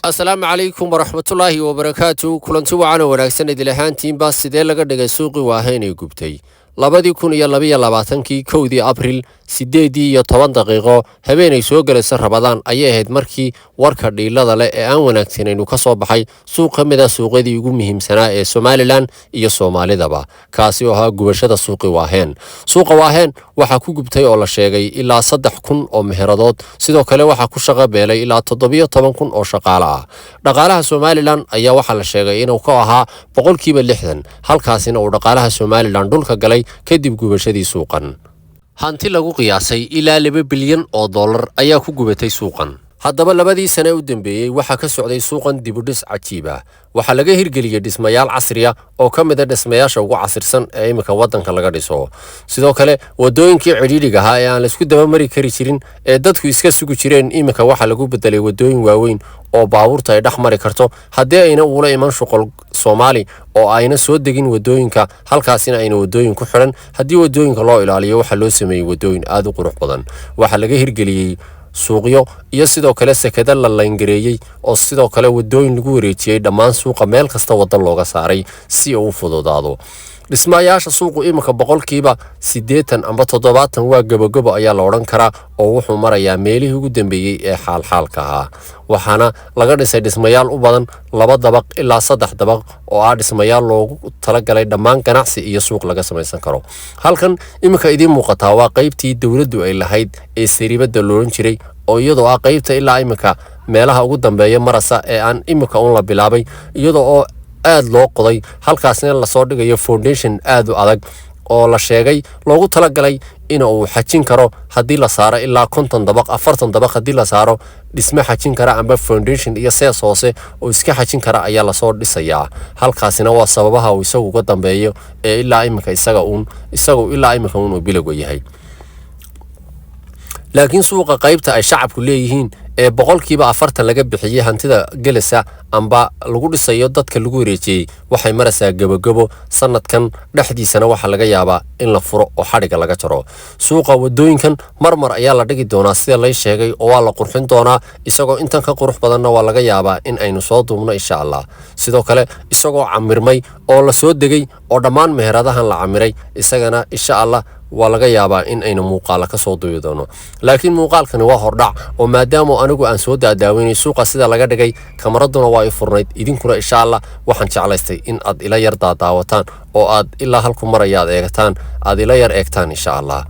asalaamu calaykum waraxmatullaahi wabarakaatu kulanti wacan oo wanaagsan idil ahaantiinba sidee laga dhigay suuqii waahaynay gubtay 2022 kowdii abriil 8:10 habeenay soo galaysa Rabadaan ayay ahayd markii warka dhiilada leh ee aan wanaagsaneyn ka soo baxay suuq kamid ah suuqyadii ugu muhiimsanaa ee Somaliland iyo Soomaalidaba kaasi oo ahaa gubashada suuqii waahayn suuqa waahayn waxa ku gubtay oo la sheegay ilaa 3,000 oo meheradood sidoo kale waxa ku shaqo beelay ilaa 17,000 oo shaqaale ah dhaqaalaha Somaliland ayaa waxa la sheegay inuu ka ahaa 60% halkaasina uu dhaqaalaha Somaliland dhulka galay kadib gubashadii suuqan hanti lagu qiyaasay ilaa 2 bilyan oo dollar ayaa ku gubatay suuqan haddaba labadii sano u dambeeyay waxa ka socday suuqan dibudhis cajiib ah waxa laga hirgeliyay dhismayaal casri ah oo kamid ah dhismayaasha ugu casirsan ee imika wadanka laga dhiso sidoo kale wadooyinkii ciriiriga ah ee aan la isku daba mari kari jirin ee dadku iska sugu jireen imika waxa lagu bedelay wadooyin waaweyn oo baabuurta ay dhax mari karto haddii ayna ula iman shuqul Soomaali oo ayna soo degin wadooyinka halkaasina ayna wadooyin ku xiran haddii wadooyinka loo ilaaliyo waxa loo sameeyay wadooyin aad u qurux badan waxa laga hirgeliyay suuqyo iyo sidoo kale sekada la layngareeyay oo sidoo kale wadooyin lagu wareejiyay dhammaan suuqa meel kasta wadan looga saaray si uu fududaado dhismayaasha suuqu imika 80% amba 70 waa gabagabo ayaa la oran karaa oo wuxuu marayaa meelihii ugu dambeeyay ee xaalxaalka ah waxaana laga dhisay dhismayaal u badan 2 dabaq ilaa 3 dabaq oo ah dhismayaal loogu talagalay dhammaan ganacsi iyo suuq laga samaysan karo halkan imika idin muuqata waa qaybtii dawladdu ay lahayd ee sariibada looran jiray oo iyadoo ah qaybta ilaa imika meelaha ugu dambeeya marasa ee aan imika la bilaabay iyadoo oo aad loo qoday halkaasna la soo dhigayo foundation aad u adag oo la sheegay loogu talagalay in uu xajin karo hadii la saaro ilaa 50 dabaq 40 dabaq hadii la saaro dhisme xajin kara amba foundation iyo sees hoose oo iska xajin kara ayaa la soo dhisayaa halkaasina waa sababaha uu isagu uga dambeeyo ee ilaa imika isagu ilaa imika uu bilago yahay laakiin suuqa qaybta ay shacabku leeyihiin ee 40% laga bixiyay hantida galasa amba lagu dhisayo dadka lagu wareejiyay waxay maraysaa gabagabo sanadkan dhaxdiisana waxa laga yaabaa in la furo oo xariga laga jaro suuqa wadooyinkan marmar ayaa la dhigi doonaa sida la sheegay oo waa la qurxin doonaa isagoo intan ka qurux badanna waa laga yaabaa in aynu soo duubno insha Allah sidoo kale isagoo camirmay oo la soo degay oo dhammaan meheradahan la camiray isagana insha Allah waa laga yaabaa in aynu muuqaal ka soo duubi doono laakiin muuqaalkani waa hordhac oo maadaama anigu aan soo daadaawinay suuqa sida laga dhigay kamaraduna waa ay furnayd idinkuna insha Allah waxaan jeclaystay in aad ila yar daawataan oo aad ilaa halku marayaad eegtaan aad ila yar eegtaan insha Allah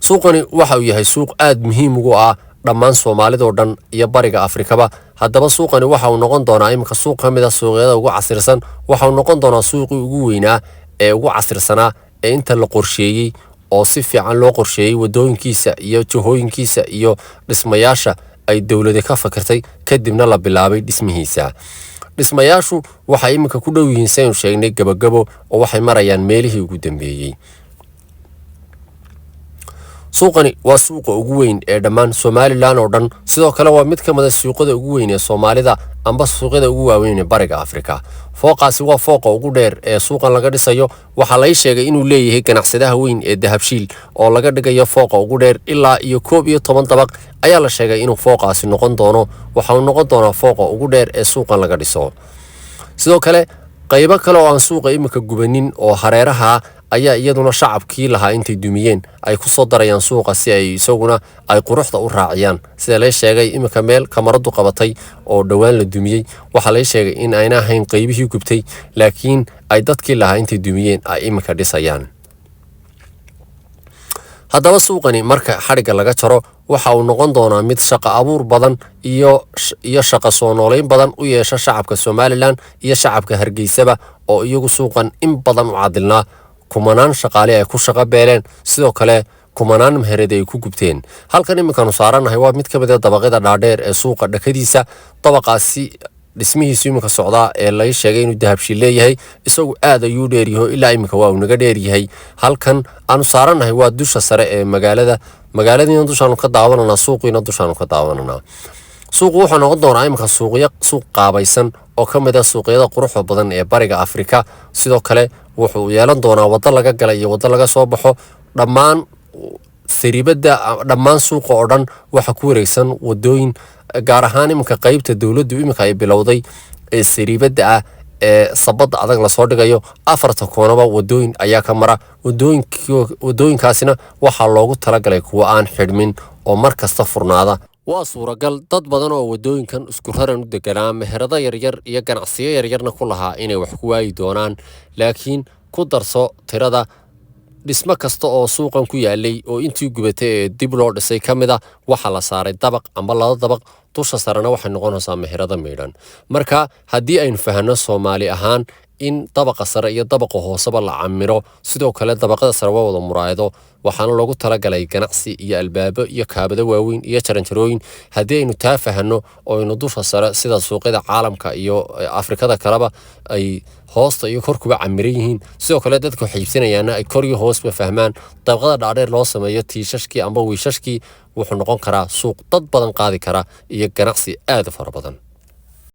suuqani waxa uu yahay suuq aad muhiim ugu ah dhammaan Soomaalida oo dhan iyo bariga Afrikaba haddaba suuqani waxa uu noqon doonaa imika suuq kamid ah suuqyada ugu casirsan waxa uu noqon doonaa suuqii ugu weynaa ee ugu casirsanaa ee inta la qorsheeyay oo si fiican loo qorsheeyay wadooyinkiisa iyo jihooyinkiisa iyo dhismayaasha ay dawladda ka fakirtay kadibna la bilaabay dhismihiisa dhismayaashu waxa imika ku dhow yihiin saynu sheegnay gabagabo oo waxay marayaan meelihii ugu dambeeyay suuqani waa suuqa ugu weyn ee dhammaan Somaliland oo dhan sidoo kale waa mid kamid ah suuqyada ugu weyn ee Soomaalida amba suuqyada ugu waaweyn ee bariga Afrika fooqaasi waa fooqa ugu dheer ee suuqan laga dhisayo waxa la sheegay inuu leeyahay ganacsadaha weyn ee dahabshiil oo laga dhigayo fooqa ugu dheer ilaa iyo 11 dabaq ayaa la sheegay inuu fooqaasi noqon doono waxa uu noqon doonaa fooqa ugu dheer ee suuqan laga dhiso sidoo kale qaybo kale oo aan suuqa imika gubanin oo hareeraha ayaa iyaduna shacabkii lahaa intay dumiyeen ay ku soo darayaan suuqa si ay isaguna ay quruxda u raaciyaan sida la sheegay imika meel kamaradu qabatay oo dhawaan la dumiyay waxa la sheegay in ayna ahayn qaybihii gubtay laakiin ay dadkii lahaa intay dumiyeen ay imika dhisayaan haddaba suuqani marka xariga laga jaro waxa uu noqon doonaa mid shaqo abuur badan iyo shaqo soo nooleyn badan u yeesha shacabka Somaliland iyo shacabka Hargeysaba oo iyagu suuqan in badan u cadilnaa kumanaan shaqaale ay ku shaqo beeleen sidoo kale kumanaan meherad ay ku gubteen halkan imikaanu saaranahay waa mid kamid ah dabaqyada dhaadheer ee suuqa dhakadiisa dabaqaasi dhismihiisu imika socdaa ee la sheegay inuu dahabshiil leeyahay isagu aad ayuu dheeryahay ilaa imika waa uu naga dheeryahay halkan aanu saaranahay waa dusha sare ee magaaladiina dushaanu ka daawananaa suuqiina dushaanu ka daawananaa suuqu wuxuu noqon doonaa imika suuq qaabaysan oo kamid ah suuqyada quruxda badan ee bariga Afrika sidoo kale wuxuu yeelan doonaa wada laga galay iyo wada laga soo baxo dhammaan sariibada dhammaan suuqa oo dhan waxa ku wareegsan wadooyin gaar ahaan iminka qaybta dowladdu iminka ay bilowday ee sariibada ah ee sabada adag la soo dhigayo afarta koonaba wadooyin ayaa ka mara wadooyinkaasina waxaa loogu talagalay kuwa aan xidhmin oo mar kasta furnaada waa suuragal dad badan oo wadooyinkan isku raran u deganaa meherado yaryar iyo ganacsiyo yaryarna ku lahaa inay wax ku waayi doonaan laakiin ku darso tirada dhismo kasta oo suuqan ku yaalay oo intii gubatay ee dib loo dhisay ka mid ah waxaa la saaray dabaq ama laba dabaq dusha sarena waxay noqonaysaa meherado miidhan marka haddii aynu fahanno Soomaali ahaan in dabaqa sare iyo dabaqa hooseba la camiro sidoo kale dabaqada sare waa wada muraayado waxaana loogu talagalay ganacsi iyo albaabo iyo kaabado waaweyn iyo jaranjarooyin haddii aynu taa fahanno oo aynu dusha sare sida suuqyada caalamka iyo Afrikada kaleba ay hoosta iyo korkuba camiran yihiin sidoo kale dadka waxay iibsanayaan ay kor iyo hoosba fahmaan dabaqada dhaadheer loo sameeyo tiishashkii ama wiishashkii wuxuu noqon karaa suuq dad badan qaadi kara iyo ganacsi aad u fara badan